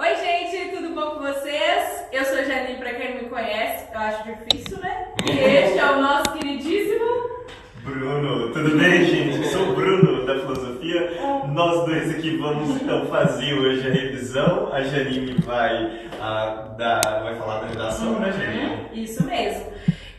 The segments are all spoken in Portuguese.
Oi, gente, tudo bom com vocês? Eu sou a Janine, pra quem não me conhece, eu acho difícil, né? E este é o nosso queridíssimo Bruno. Tudo bem, gente? Eu sou o Bruno da Filosofia. Nós dois aqui vamos então fazer hoje a revisão. A Janine vai falar da redação, né, Janine? Isso mesmo.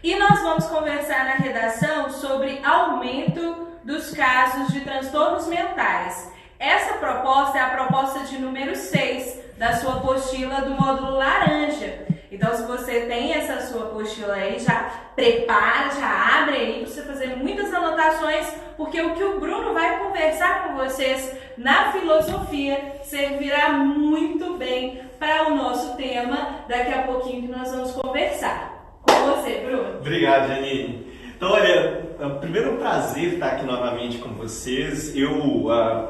E nós vamos conversar na redação sobre aumento dos casos de transtornos mentais. Essa proposta é a proposta de número 6 da sua apostila do módulo laranja. Então, se você tem essa sua apostila aí, já prepara, já abre aí para você fazer muitas anotações, porque o que o Bruno vai conversar com vocês na filosofia servirá muito bem para o nosso tema daqui a pouquinho que nós vamos conversar. Com você, Bruno. Obrigado, Janine. Então, olha, primeiro é um prazer estar aqui novamente com vocês.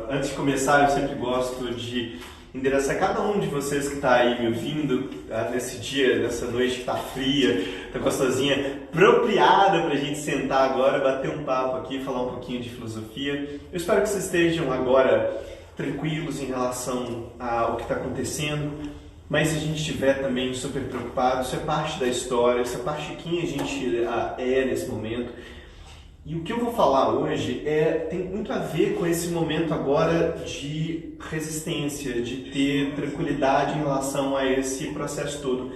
Antes de começar, eu sempre gosto de endereçar cada um de vocês que está aí me ouvindo nesse dia, nessa noite que está fria, está gostosinha, apropriada para a gente sentar agora, bater um papo aqui, falar um pouquinho de filosofia. Eu espero que vocês estejam agora tranquilos em relação ao que está acontecendo, mas se a gente estiver também super preocupado, isso é parte da história, isso é parte de quem a gente é nesse momento. E o que eu vou falar hoje tem muito a ver com esse momento agora de resistência, de ter tranquilidade em relação a esse processo todo,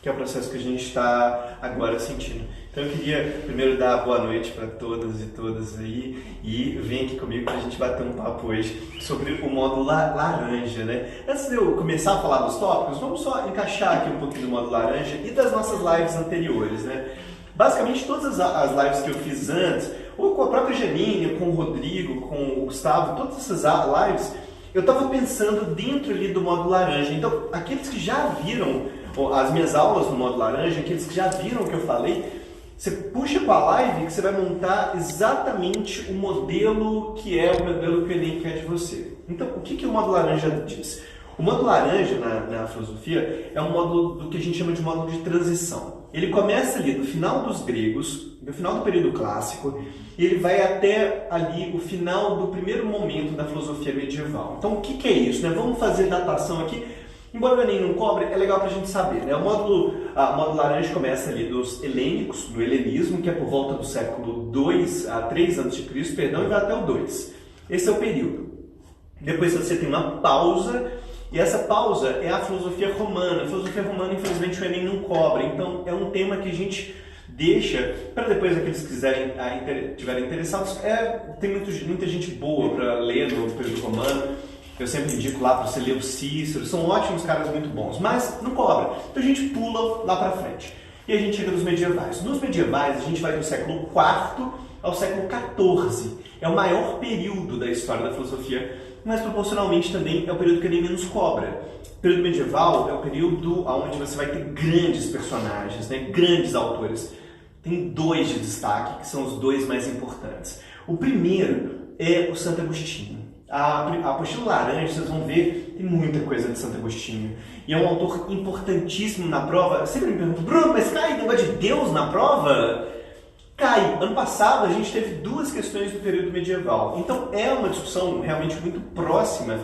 que é o processo que a gente está agora sentindo. Então eu queria primeiro dar boa noite para todas e todas aí e vem aqui comigo para a gente bater um papo hoje sobre o módulo laranja, né? Antes de eu começar a falar dos tópicos, vamos só encaixar aqui um pouquinho do módulo laranja e das nossas lives anteriores, né? Basicamente, todas as lives que eu fiz antes, ou com a própria Janine, com o Rodrigo, com o Gustavo, todas essas lives, eu estava pensando dentro ali do módulo laranja. Então, aqueles que já viram as minhas aulas no módulo laranja, aqueles que já viram o que eu falei, você puxa com a live que você vai montar exatamente o modelo que é o modelo que o Enem quer de você. Então, o que o módulo laranja diz? O módulo laranja na filosofia é um módulo do que a gente chama de módulo de transição. Ele começa ali no final dos gregos, no final do período clássico, e ele vai até ali o final do primeiro momento da filosofia medieval. Então, o que é isso, né? Vamos fazer datação aqui. Embora o Enem não cobre, é legal para a gente saber, né? O módulo laranja começa ali dos helênicos, do helenismo, que é por volta do século 2 a 3 a.C., e vai até o 2. Esse é o período. Depois você tem uma pausa, e essa pausa é a filosofia romana. A filosofia romana, infelizmente, o Enem não cobra. Então, é um tema que a gente deixa para depois aqueles que estiverem interessados. Tem muita gente boa para ler no período romano. Eu sempre indico lá para você ler o Cícero. São ótimos caras, muito bons. Mas não cobra. Então, a gente pula lá para frente. E a gente chega nos medievais. Nos medievais, a gente vai do século IV ao século XIV. É o maior período da história da filosofia, mas proporcionalmente também é o período que ele menos cobra. O período medieval é o período onde você vai ter grandes personagens, né? Grandes autores. Tem dois de destaque, que são os dois mais importantes. O primeiro é o Santo Agostinho. A apostila laranja, vocês vão ver, tem muita coisa de Santo Agostinho. E é um autor importantíssimo na prova. Eu sempre me pergunto, Bruno, mas cai negócio de Deus na prova? Cai. Ano passado a gente teve 2 questões do período medieval. Então é uma discussão realmente muito próxima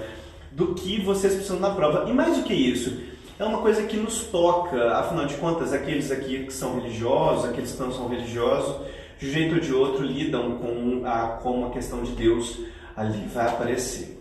do que vocês precisam na prova. E mais do que isso, é uma coisa que nos toca, afinal de contas, aqueles aqui que são religiosos, aqueles que não são religiosos, de um jeito ou de outro lidam com como a questão de Deus ali vai aparecer.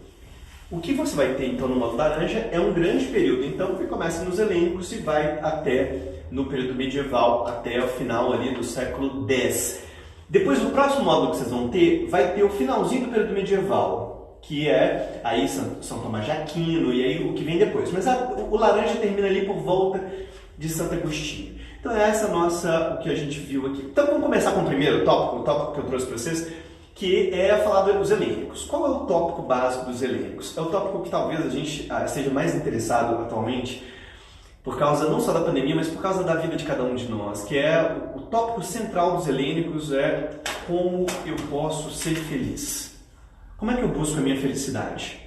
O que você vai ter então no módulo laranja é um grande período, então, que começa nos helênicos e vai até no período medieval, até o final ali do século X. Depois, no próximo módulo que vocês vão ter, vai ter o finalzinho do período medieval, que é aí São Tomás de Aquino e aí o que vem depois. Mas o laranja termina ali por volta de Santo Agostinho. Então é o que a gente viu aqui. Então vamos começar com o primeiro tópico, o tópico que eu trouxe para vocês, que é falar dos helênicos. Qual é o tópico básico dos helênicos? É o tópico que talvez a gente esteja mais interessado atualmente, por causa não só da pandemia, mas por causa da vida de cada um de nós, que é o tópico central dos helênicos é como eu posso ser feliz. Como é que eu busco a minha felicidade?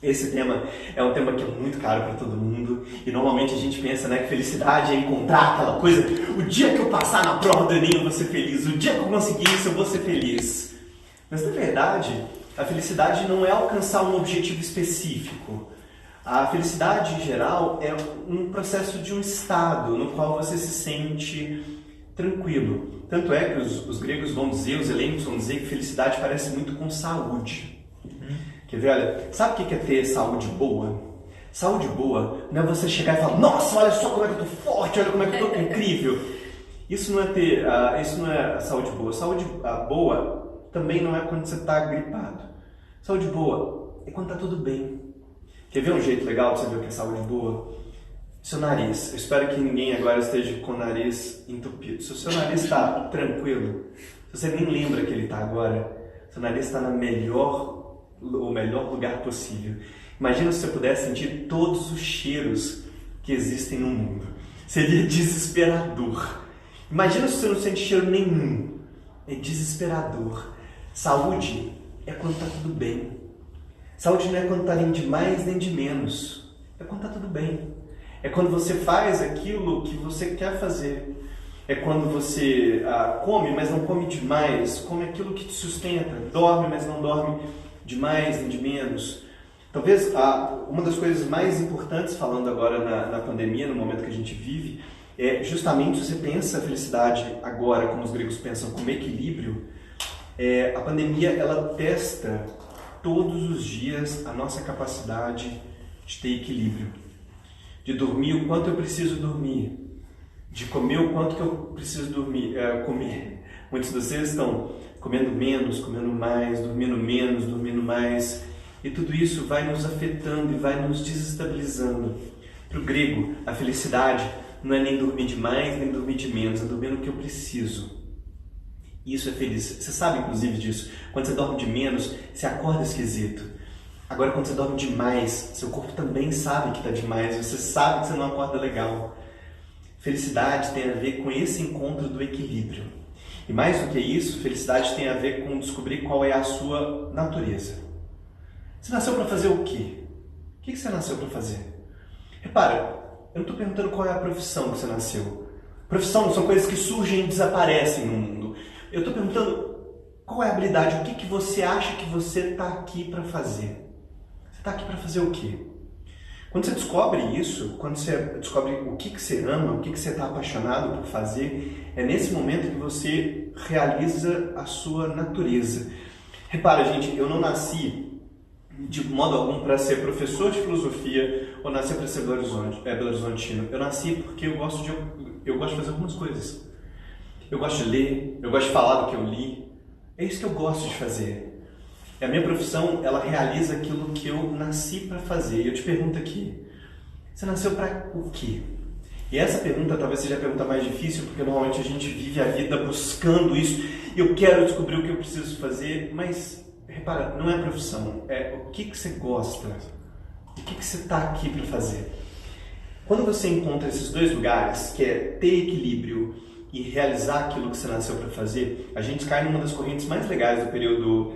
Esse tema é um tema que é muito caro para todo mundo e normalmente a gente pensa, né, que felicidade é encontrar aquela coisa, o dia que eu passar na prova do Enem eu vou ser feliz, o dia que eu conseguir isso eu vou ser feliz. Mas na verdade, a felicidade não é alcançar um objetivo específico. A felicidade, em geral, é um processo de um estado no qual você se sente tranquilo. Tanto é que os gregos vão dizer, os helênicos vão dizer que felicidade parece muito com saúde. Quer ver? Olha, sabe o que é ter saúde boa? Saúde boa não é você chegar e falar: nossa, olha só como é que eu tô forte, olha como é que eu tô incrível. Isso não é isso não é saúde boa. Saúde boa também não é quando você está gripado. Saúde boa é quando está tudo bem. Quer ver um jeito legal de você ver o que é saúde boa? Seu nariz. Eu espero que ninguém agora esteja com o nariz entupido. Se o seu nariz está tranquilo, se você nem lembra que ele está agora, seu nariz está no melhor lugar possível. Imagina se você pudesse sentir todos os cheiros que existem no mundo. Seria desesperador. Imagina se você não sente cheiro nenhum. É desesperador. Saúde é quando está tudo bem. Saúde não é quando está nem de mais nem de menos. É quando está tudo bem. É quando você faz aquilo que você quer fazer. É quando você come, mas não come demais. Come aquilo que te sustenta. Dorme, mas não dorme de mais nem de menos. Talvez uma das coisas mais importantes, falando agora na pandemia, no momento que a gente vive, é justamente se você pensa a felicidade agora, como os gregos pensam, como equilíbrio. A pandemia, ela testa todos os dias a nossa capacidade de ter equilíbrio. De dormir o quanto eu preciso dormir. De comer o quanto que eu preciso comer. Muitos de vocês estão comendo menos, comendo mais, dormindo menos, dormindo mais. E tudo isso vai nos afetando e vai nos desestabilizando. Para o grego, a felicidade não é nem dormir de mais, nem dormir de menos, é dormir no que eu preciso. Isso é feliz. Você sabe, inclusive, disso. Quando você dorme de menos, você acorda esquisito. Agora, quando você dorme demais, seu corpo também sabe que está demais. Você sabe que você não acorda legal. Felicidade tem a ver com esse encontro do equilíbrio. E mais do que isso, felicidade tem a ver com descobrir qual é a sua natureza. Você nasceu para fazer o quê? O que você nasceu para fazer? Repara, eu não estou perguntando qual é a profissão que você nasceu. Profissão são coisas que surgem e desaparecem no mundo. Eu estou perguntando qual é a habilidade, o que você acha que você está aqui para fazer. Você está aqui para fazer o quê? Quando você descobre isso, quando você descobre o que você ama, o que você está apaixonado por fazer, é nesse momento que você realiza a sua natureza. Repara, gente, eu não nasci de modo algum para ser professor de filosofia ou nascer para ser Belo Horizontino. Eu nasci porque eu gosto de fazer algumas coisas. Eu gosto de ler, eu gosto de falar do que eu li. É isso que eu gosto de fazer. A minha profissão, ela realiza aquilo que eu nasci para fazer. E eu te pergunto aqui, você nasceu para o quê? E essa pergunta talvez seja a pergunta mais difícil, porque normalmente a gente vive a vida buscando isso. Eu quero descobrir o que eu preciso fazer, mas repara, não é profissão, é o que você gosta, o que você está aqui para fazer. Quando você encontra esses dois lugares, que é ter equilíbrio e realizar aquilo que você nasceu para fazer, a gente cai numa das correntes mais legais do período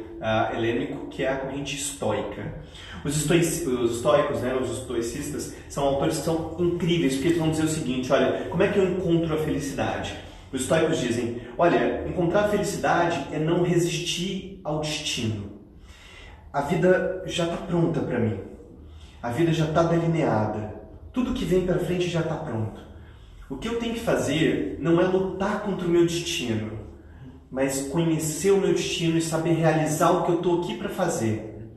helênico, que é a corrente estoica. Os estoicos, né, os estoicistas, são autores que são incríveis, porque eles vão dizer o seguinte: olha, como é que eu encontro a felicidade? Os estoicos dizem: olha, encontrar a felicidade é não resistir ao destino. A vida já está pronta para mim. A vida já está delineada. Tudo que vem para frente já está pronto. O que eu tenho que fazer não é lutar contra o meu destino, mas conhecer o meu destino e saber realizar o que eu estou aqui para fazer.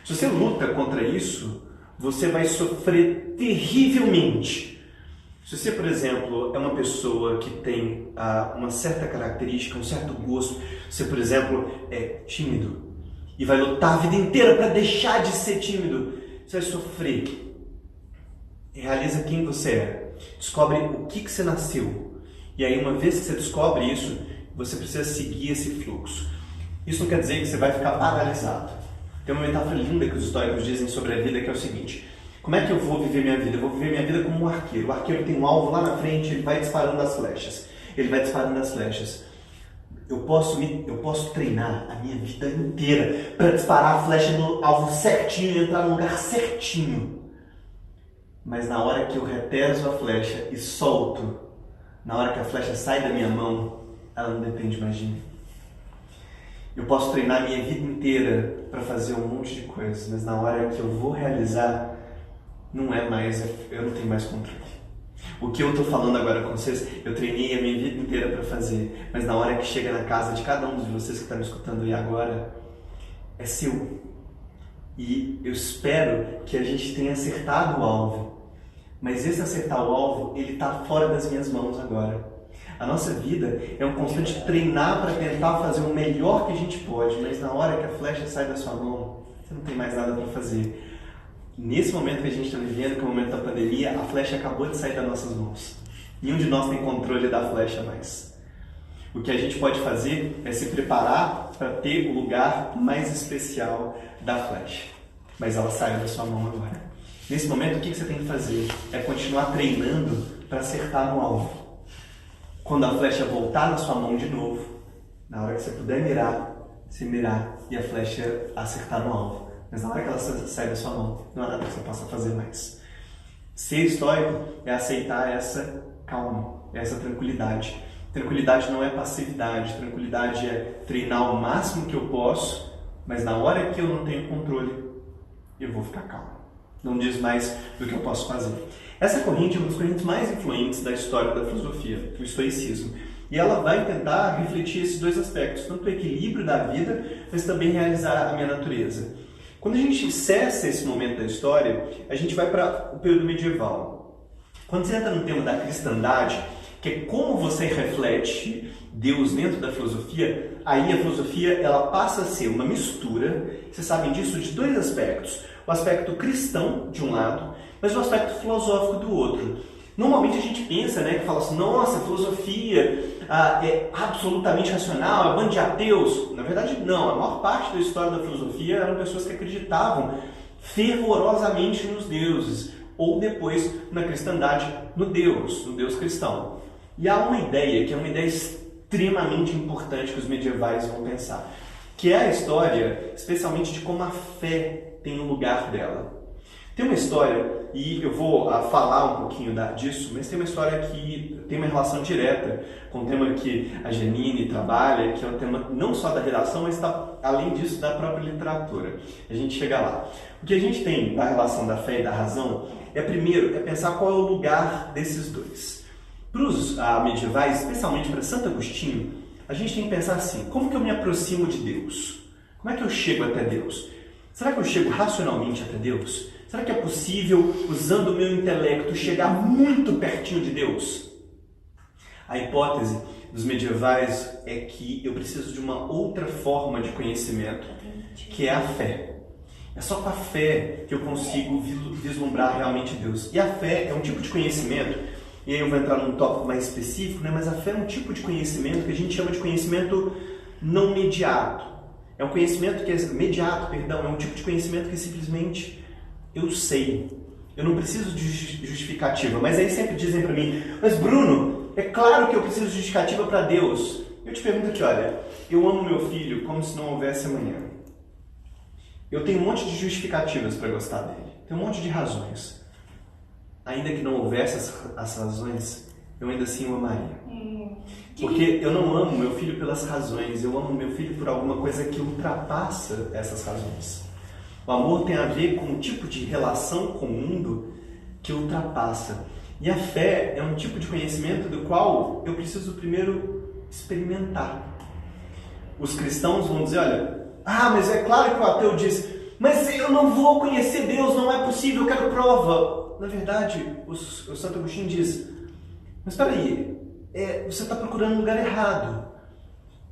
Se você luta contra isso, você vai sofrer terrivelmente. Se você, por exemplo, é uma pessoa que tem uma certa característica, um certo gosto, você, por exemplo, é tímido e vai lutar a vida inteira para deixar de ser tímido, você vai sofrer. Realiza quem você é. Descobre o que você nasceu. E aí, uma vez que você descobre isso, você precisa seguir esse fluxo. Isso não quer dizer que você vai ficar paralisado. Tem uma metáfora linda que os estoicos dizem sobre a vida, que é o seguinte: como é que eu vou viver minha vida? Eu vou viver minha vida como um arqueiro. O arqueiro tem um alvo lá na frente, ele vai disparando as flechas. Ele vai disparando as flechas. Eu posso treinar a minha vida inteira para disparar a flecha no alvo certinho e entrar no lugar certinho. Mas na hora que eu reteso a flecha e solto, na hora que a flecha sai da minha mão, ela não depende mais de mim. Eu posso treinar a minha vida inteira para fazer um monte de coisas, mas na hora que eu vou realizar, não é mais, eu não tenho mais controle. O que eu estou falando agora com vocês, eu treinei a minha vida inteira para fazer, mas na hora que chega na casa de cada um de vocês que está me escutando aí agora, é seu. E eu espero que a gente tenha acertado o alvo, mas esse acertar o alvo, ele está fora das minhas mãos agora. A nossa vida é um constante treinar para tentar fazer o melhor que a gente pode, mas na hora que a flecha sai da sua mão, você não tem mais nada para fazer. Nesse momento que a gente está vivendo, que é o momento da pandemia, a flecha acabou de sair das nossas mãos. Nenhum de nós tem controle da flecha mais. O que a gente pode fazer é se preparar para ter o lugar mais especial da flecha. Mas ela saiu da sua mão agora. Nesse momento, o que você tem que fazer? É continuar treinando para acertar no alvo. Quando a flecha voltar na sua mão de novo, na hora que você puder mirar, se mirar e a flecha acertar no alvo. Mas na hora que ela sai da sua mão, não há nada que você possa fazer mais. Ser estoico é aceitar essa calma, essa tranquilidade. Tranquilidade não é passividade, tranquilidade é treinar o máximo que eu posso, mas na hora que eu não tenho controle, eu vou ficar calmo. Não diz mais do que eu posso fazer. Essa corrente é uma das correntes mais influentes da história da filosofia, o estoicismo. E ela vai tentar refletir esses dois aspectos, tanto o equilíbrio da vida, mas também realizar a minha natureza. Quando a gente cessa esse momento da história, a gente vai para o período medieval. Quando você entra no tema da cristandade, que é como você reflete Deus dentro da filosofia, aí a filosofia ela passa a ser uma mistura, vocês sabem disso, de dois aspectos. O aspecto cristão, de um lado, mas o aspecto filosófico do outro. Normalmente a gente pensa, que fala assim, nossa, a filosofia é absolutamente racional, é bando de ateus. Na verdade, não. A maior parte da história da filosofia eram pessoas que acreditavam fervorosamente nos deuses, ou depois na cristandade, no Deus cristão. E há uma ideia, que é uma ideia extremamente importante que os medievais vão pensar, que é a história, especialmente de como a fé tem o lugar dela. Tem uma história, e eu vou falar um pouquinho disso, mas tem uma história que tem uma relação direta com o tema que a Janine trabalha, que é o tema não só da redação, mas além disso da própria literatura. A gente chega lá. O que a gente tem da relação da fé e da razão primeiro, pensar qual é o lugar desses dois. Para os medievais, especialmente para Santo Agostinho, a gente tem que pensar assim, como que eu me aproximo de Deus? Como é que eu chego até Deus? Será que eu chego racionalmente até Deus? Será que é possível, usando o meu intelecto, chegar muito pertinho de Deus? A hipótese dos medievais é que eu preciso de uma outra forma de conhecimento, que é a fé. É só com a fé que eu consigo vislumbrar realmente Deus. E a fé é um tipo de conhecimento, e aí eu vou entrar num tópico mais específico, mas a fé é um tipo de conhecimento que a gente chama de conhecimento não mediato. É um conhecimento que é mediato, é um tipo de conhecimento que simplesmente eu sei. Eu não preciso de justificativa. Mas aí sempre dizem para mim, mas Bruno, é claro que eu preciso de justificativa para Deus. Eu te pergunto aqui, olha, eu amo meu filho como se não houvesse amanhã. Eu tenho um monte de justificativas para gostar dele. Tenho um monte de razões. Ainda que não houvesse as razões, eu ainda assim o amaria. Porque eu não amo meu filho pelas razões, eu amo meu filho por alguma coisa que ultrapassa essas razões. O amor tem a ver com um tipo de relação com o mundo que ultrapassa. E a fé é um tipo de conhecimento do qual eu preciso primeiro experimentar. Os cristãos vão dizer, olha, mas é claro que o ateu diz, mas eu não vou conhecer Deus, não é possível, eu quero prova. Na verdade, o Santo Agostinho diz, mas espera aí, você está procurando um lugar errado.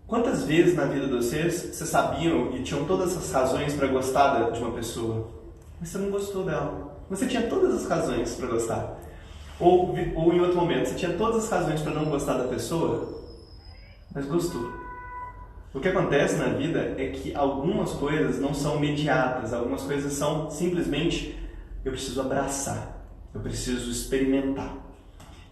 Quantas vezes na vida de vocês sabiam e tinham todas as razões para gostar de uma pessoa, mas você não gostou dela? Você tinha todas as razões para gostar. Ou em outro momento, você tinha todas as razões para não gostar da pessoa, mas gostou. O que acontece na vida é que algumas coisas não são imediatas, algumas coisas são simplesmente eu preciso abraçar, eu preciso experimentar.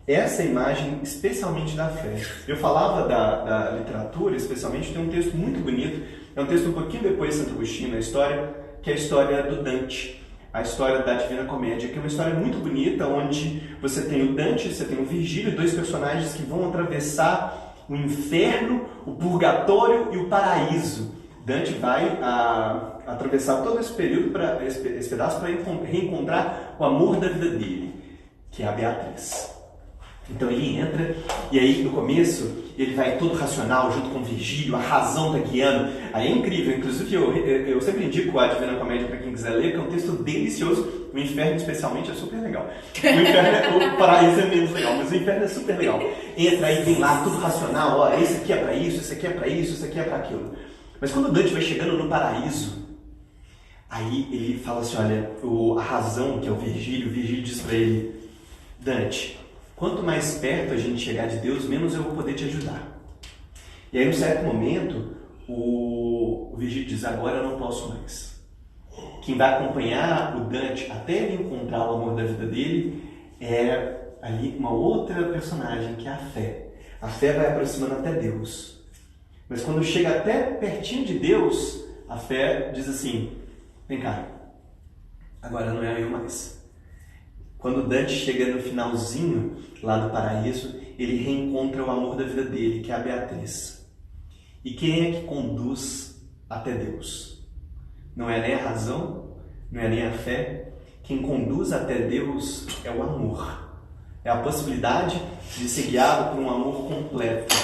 Essa é a imagem especialmente da fé. Eu falava da literatura, especialmente, tem um texto muito bonito, é um texto um pouquinho depois de Santo Agostinho na história, que é a história do Dante, a história da Divina Comédia, que é uma história muito bonita, onde você tem o Dante, você tem o Virgílio, dois personagens que vão atravessar o inferno, o purgatório e o paraíso. Dante vai atravessar todo esse período, esse pedaço, para reencontrar o amor da vida dele, que é a Beatriz. Então ele entra e aí no começo ele vai todo racional junto com Virgílio, a razão tá guiando. Aí é incrível, inclusive eu sempre indico a Divina Comédia para quem quiser ler, que é um texto delicioso. O Inferno especialmente é super legal. O Paraíso é menos legal, mas o Inferno é super legal. Entra aí, vem lá, tudo racional, ó, esse aqui é para isso, esse aqui é para isso, esse aqui é para aquilo. Mas quando Dante vai chegando no Paraíso, aí ele fala assim, olha, a razão, que é o Virgílio diz para ele, Dante, quanto mais perto a gente chegar de Deus, menos eu vou poder te ajudar. E aí, em um certo momento, o Virgílio diz, agora eu não posso mais. Quem vai acompanhar o Dante até ele encontrar o amor da vida dele é ali uma outra personagem, que é a fé. A fé vai aproximando até Deus. Mas quando chega até pertinho de Deus, a fé diz assim, vem cá, agora não é eu mais. Quando Dante chega no finalzinho lá do Paraíso, ele reencontra o amor da vida dele, que é a Beatriz. E quem é que conduz até Deus? Não é nem a razão, não é nem a fé. Quem conduz até Deus é o amor. É a possibilidade de ser guiado por um amor completo.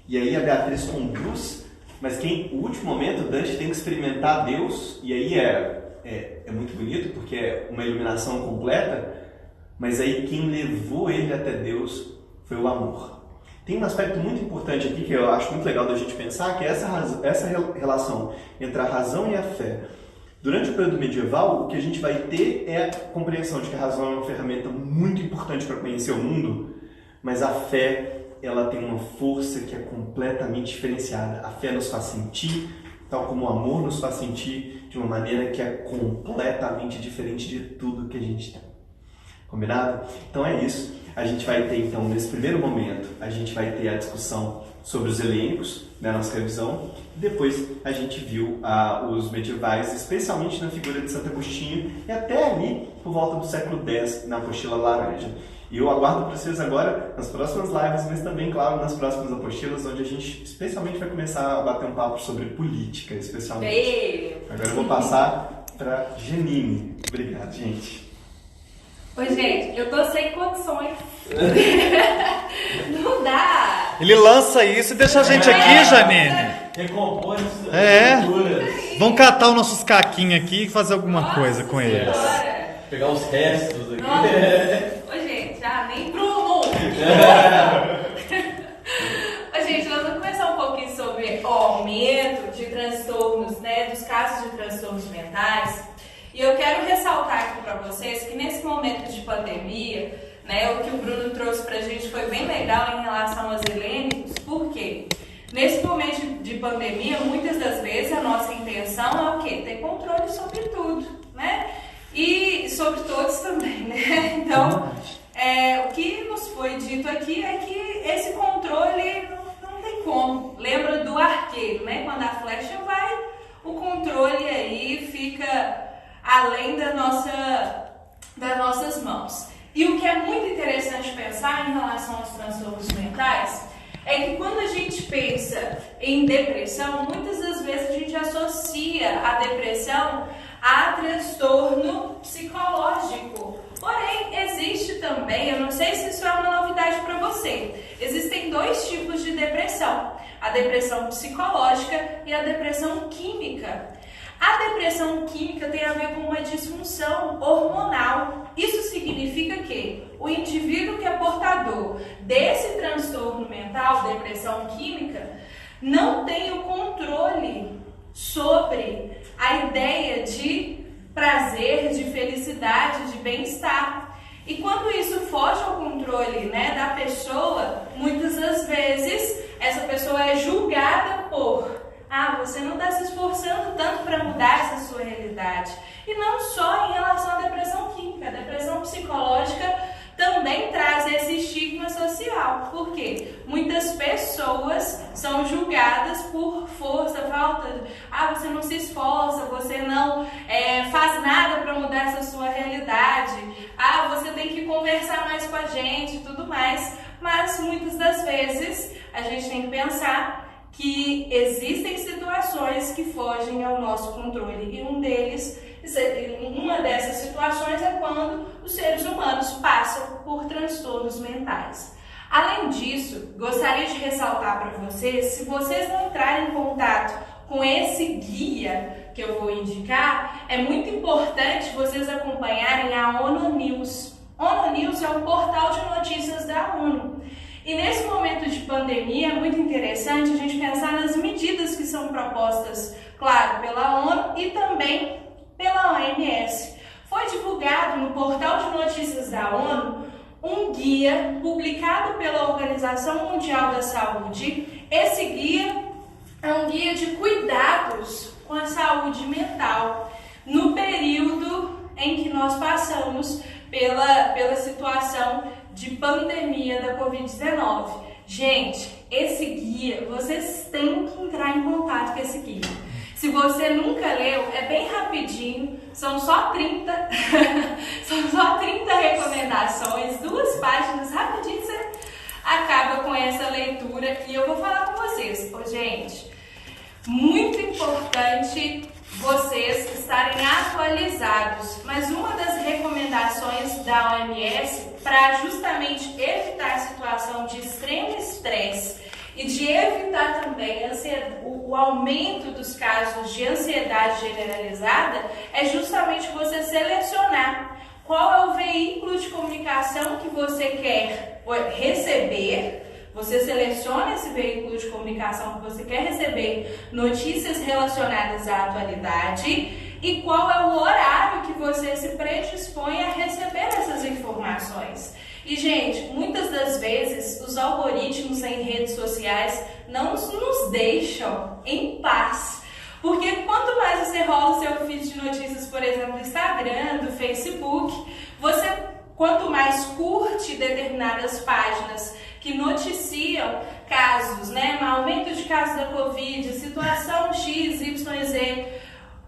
E aí a Beatriz conduz, mas o último momento, Dante tem que experimentar Deus, e aí é muito bonito, porque é uma iluminação completa, mas aí quem levou ele até Deus foi o amor. Tem um aspecto muito importante aqui que eu acho muito legal da gente pensar, que é essa relação entre a razão e a fé. Durante o período medieval, o que a gente vai ter é a compreensão de que a razão é uma ferramenta muito importante para conhecer o mundo, mas a fé, ela tem uma força que é completamente diferenciada. A fé nos faz sentir, tal como o amor nos faz sentir, de uma maneira que é completamente diferente de tudo que a gente tem. Combinado? Então é isso. A gente vai ter, então, nesse primeiro momento, a gente vai ter a discussão sobre os helênicos, na nossa revisão. Depois a gente viu os medievais, especialmente na figura de Santo Agostinho, e até ali, por volta do século X, na apostila laranja. E eu aguardo para vocês agora nas próximas lives, mas também, claro, nas próximas apostilas, onde a gente especialmente vai começar a bater um papo sobre política, especialmente. Agora eu vou passar para Janine. Obrigado, gente. Oi, gente, eu tô sem condições. Não dá. Ele lança isso e deixa a gente aqui, Janine. Recompõe culturas. Vamos catar os nossos caquinhos aqui e fazer alguma coisa com eles. Pegar os restos aqui. Oi, gente, nem Bruno. Oi, gente, nós vamos conversar um pouquinho sobre o aumento de transtornos, né, dos casos de transtornos mentais. E eu quero ressaltar aqui para vocês que nesse momento de pandemia, né, o que o Bruno trouxe para a gente foi bem legal em relação aos helênicos, porque nesse momento de pandemia, muitas das vezes a nossa intenção é o quê? Ter controle sobre tudo, né? E sobre todos também, né? Então, o que nos foi dito aqui é que esse controle não tem como. Lembra do arqueiro, né? Quando a flecha vai, o controle aí fica além das nossas mãos. E o que é muito interessante pensar em relação aos transtornos mentais é que quando a gente pensa em depressão, muitas das vezes a gente associa a depressão a transtorno psicológico. Porém, existe também, eu não sei se isso é uma novidade para você, existem dois tipos de depressão: a depressão psicológica e a depressão química. A depressão química tem a ver com uma disfunção hormonal. Isso significa que o indivíduo que é portador desse transtorno mental, depressão química, não tem o controle sobre a ideia de prazer, de felicidade, de bem-estar. E quando isso foge ao controle, né, da pessoa, muitas das vezes essa pessoa é julgada por você não está se esforçando tanto para mudar essa sua realidade. E não só em relação à depressão química, a depressão psicológica também traz esse estigma social. Por quê? Muitas pessoas são julgadas por força, falta, você não se esforça, você não faz nada para mudar essa sua realidade, você tem que conversar mais com a gente e tudo mais. Mas muitas das vezes a gente tem que pensar que existem situações que fogem ao nosso controle, e um deles Uma dessas situações é quando os seres humanos passam por transtornos mentais. Além disso, gostaria de ressaltar para vocês, se vocês não entrarem em contato com esse guia que eu vou indicar, é muito importante vocês acompanharem a ONU News. ONU News é um portal de notícias da ONU. E nesse momento de pandemia é muito interessante a gente pensar nas medidas que são propostas, claro, pela ONU e também pela OMS. Foi divulgado no portal de notícias da ONU um guia publicado pela Organização Mundial da Saúde. Esse guia é um guia de cuidados com a saúde mental no período em que nós passamos pela situação de pandemia da Covid-19. Gente, esse guia, vocês têm que entrar em contato com esse guia. Se você nunca leu, é bem rapidinho, são só 30 recomendações, 2 páginas, rapidinho você acaba com essa leitura. E eu vou falar com vocês, gente, muito importante vocês estarem atualizados, mas uma das recomendações da OMS para justamente evitar a situação de extremo estresse e de evitar também o aumento dos casos de ansiedade generalizada é justamente você selecionar qual é o veículo de comunicação que você quer receber. Você seleciona esse veículo de comunicação que você quer receber notícias relacionadas à atualidade e qual é o horário que você se predispõe a receber essas informações. E, gente, muitas das vezes os algoritmos em redes sociais não nos deixam em paz. Porque quanto mais você rola o seu feed de notícias, por exemplo, do Instagram, do Facebook, quanto mais curte determinadas páginas que noticiam casos, né, aumento de casos da Covid, situação X, Y, Z,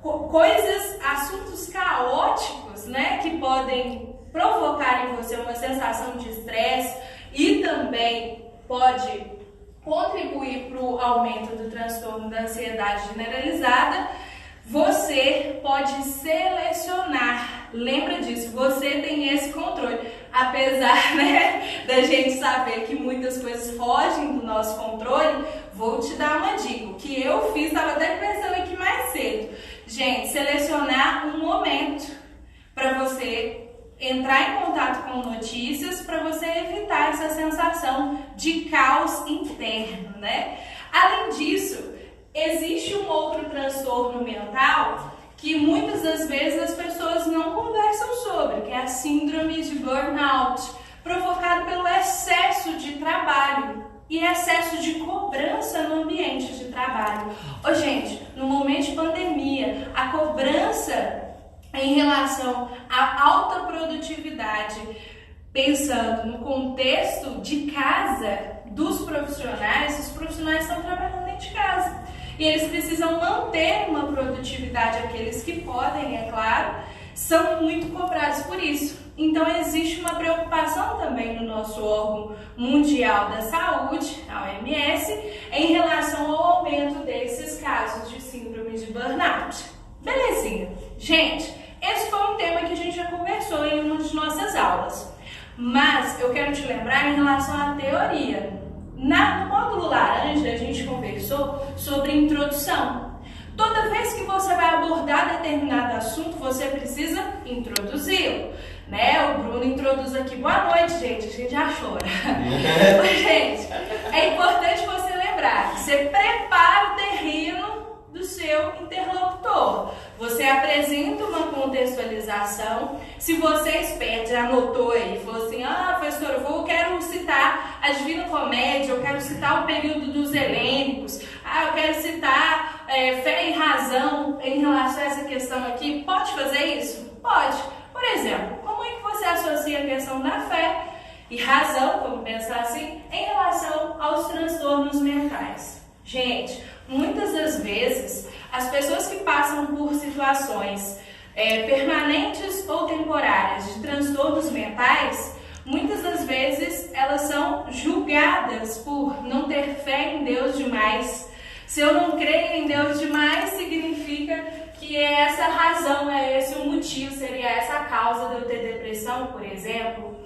coisas, assuntos caóticos, né, que podem provocar em você uma sensação de estresse e também pode contribuir para o aumento do transtorno da ansiedade generalizada, você pode selecionar. Lembra disso, você tem esse controle. Apesar, né, da gente saber que muitas coisas fogem do nosso controle, vou te dar uma dica. O que eu fiz, estava até pensando aqui mais cedo. Gente, selecionar um momento para você entrar em contato com notícias, para você evitar essa sensação de caos interno, né? Além disso, existe um outro transtorno mental que muitas das vezes as pessoas não conversam sobre, que é a síndrome de burnout, provocado pelo excesso de trabalho e excesso de cobrança no ambiente de trabalho. Gente, no momento de pandemia, a cobrança em relação à alta produtividade, pensando no contexto de casa dos profissionais, os profissionais estão trabalhando dentro de casa. E eles precisam manter uma produtividade, aqueles que podem, é claro, são muito cobrados por isso. Então existe uma preocupação também no nosso órgão mundial da saúde, a OMS, em relação ao aumento desses casos de síndrome de burnout. Belezinha. Gente, esse foi um tema que a gente já conversou em uma de nossas aulas. Mas eu quero te lembrar em relação à teoria. No módulo laranja, a gente conversou sobre introdução. Toda vez que você vai abordar determinado assunto, você precisa introduzi-lo, né? O Bruno introduz aqui. Boa noite, gente. A gente já chora. Gente, é importante você lembrar que você prepara o terreno do seu interlocutor. Você apresenta uma contextualização. Se você é esperto, já anotou aí, falou assim, professor, eu quero citar a Divina Comédia, eu quero citar o período dos helênicos, eu quero citar fé e razão em relação a essa questão aqui. Pode fazer isso? Pode. Por exemplo, como é que você associa a questão da fé e razão, vamos pensar assim, em relação aos transtornos mentais? Gente, muitas das vezes, as pessoas que passam por situações permanentes ou temporárias de transtornos mentais, muitas das vezes elas são julgadas por não ter fé em Deus demais. Se eu não creio em Deus demais, significa que é essa razão, é esse o motivo, seria essa a causa de eu ter depressão, por exemplo.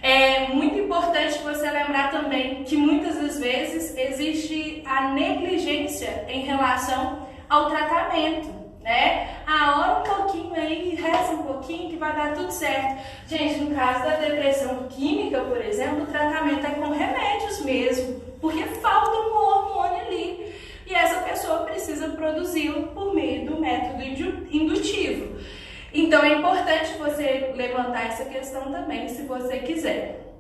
É muito importante você lembrar também que muitas das vezes existe a negligência em relação ao tratamento, né? Ora um pouquinho aí, reza um pouquinho que vai dar tudo certo. Gente, no caso da depressão química, por exemplo, o tratamento é com remédios mesmo, porque falta um hormônio ali e essa pessoa precisa produzi-lo por meio do método indutivo. Então é importante você levantar essa questão também, se você quiser.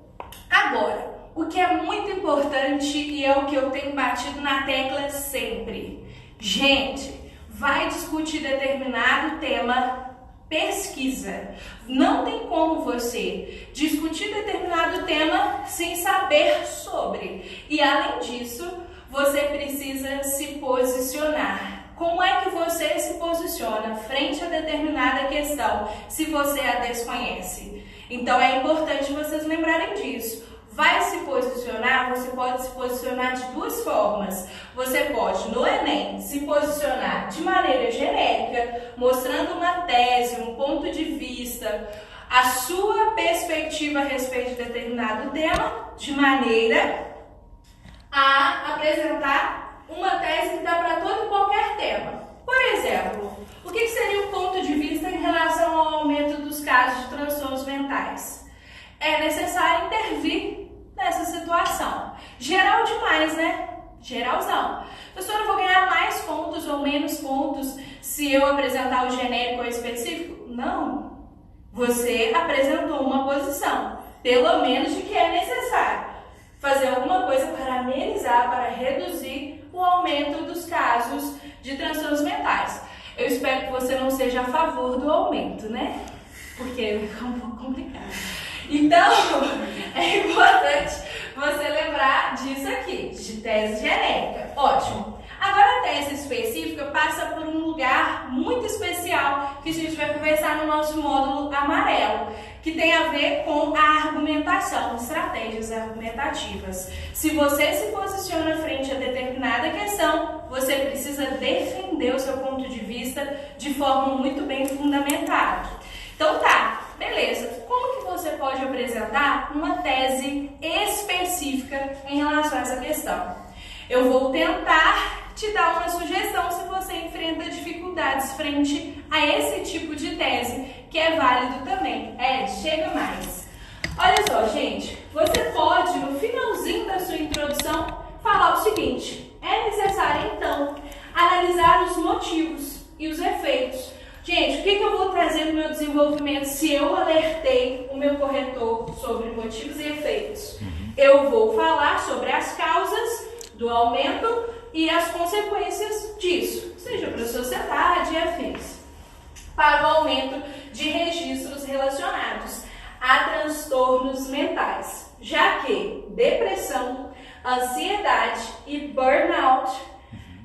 Agora, o que é muito importante e é o que eu tenho batido na tecla sempre. Gente, vai discutir determinado tema, pesquisa. Não tem como você discutir determinado tema sem saber sobre. E além disso, você precisa se posicionar. Como é que você se posiciona frente a determinada questão, se você a desconhece? Então é importante vocês lembrarem disso. Vai se posicionar, você pode se posicionar de duas formas. Você pode, no Enem, se posicionar de maneira genérica, mostrando uma tese, um ponto de vista, a sua perspectiva a respeito de determinado tema, de maneira a apresentar uma tese que dá para todo e qualquer tema. Por exemplo, o que seria um ponto de vista em relação ao aumento dos casos de transtornos mentais? É necessário intervir nessa situação. Geral demais, né? Geralzão. Professora, eu vou ganhar mais pontos ou menos pontos se eu apresentar o genérico ou específico? Não. Você apresentou uma posição, pelo menos de que é necessário fazer alguma coisa para amenizar, para reduzir o aumento dos casos de transtornos mentais. Eu espero que você não seja a favor do aumento, né? Porque é um pouco complicado. Então, é importante você lembrar disso aqui, de tese genérica. Ótimo. Agora a tese específica passa por um lugar muito especial que a gente vai conversar no nosso módulo amarelo, que tem a ver com a argumentação, estratégias argumentativas. Se você se posiciona frente a determinada questão, você precisa defender o seu ponto de vista de forma muito bem fundamentada. Então tá, beleza. Como que você pode apresentar uma tese específica em relação a essa questão? Eu vou tentar te dar uma sugestão se você enfrenta dificuldades frente a esse tipo de tese, que é válido também. Chega mais. Olha só, gente, você pode, no finalzinho da sua introdução, falar o seguinte: é necessário, então, analisar os motivos e os efeitos. Gente, o que eu vou trazer no meu desenvolvimento se eu alertei o meu corretor sobre motivos e efeitos? Eu vou falar sobre as causas do aumento e as consequências disso, seja para a sociedade e afins, para o aumento de registros relacionados a transtornos mentais, já que depressão, ansiedade e burnout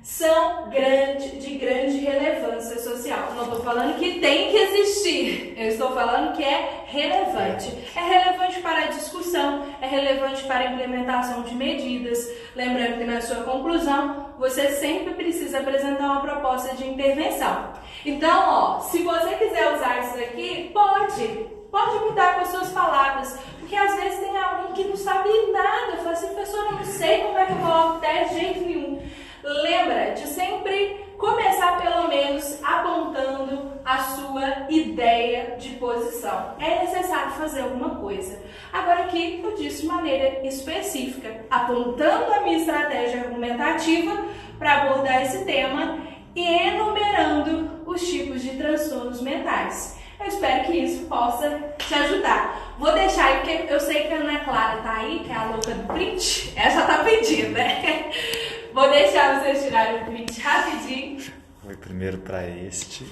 são de grande relevância social. Não estou falando que tem que existir, eu estou falando que é relevante. É relevante para a discussão, é relevante para a implementação de medidas. Lembrando que na sua conclusão, você sempre precisa apresentar uma proposta de intervenção. Então, se você quiser usar isso aqui, pode mudar com as suas palavras, porque às vezes tem aluno que não sabe nada, fala assim: professor, eu não sei como é que eu coloco teste de jeito nenhum. Lembra de sempre começar pelo menos apontando a sua ideia de posição. É necessário fazer alguma coisa. Agora aqui eu disse de maneira específica, apontando a minha estratégia argumentativa para abordar esse tema e enumerando os tipos de transtornos mentais. Eu espero que isso possa te ajudar. Vou deixar aí, porque eu sei que a Ana Clara tá aí, que é a louca do print. Ela já tá pedindo, né? Vou deixar vocês tirarem o print rapidinho. Foi primeiro para este,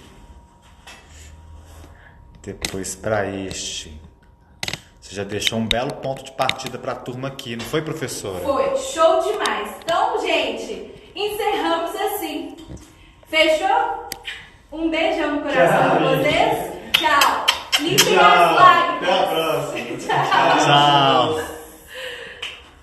depois para este. Você já deixou um belo ponto de partida para a turma aqui, não foi, professora? Foi, show demais. Então, gente, encerramos assim. Fechou? Um beijão no coração de vocês. Tchau. Limpem as lágrimas. Até a próxima. Tchau. Tchau.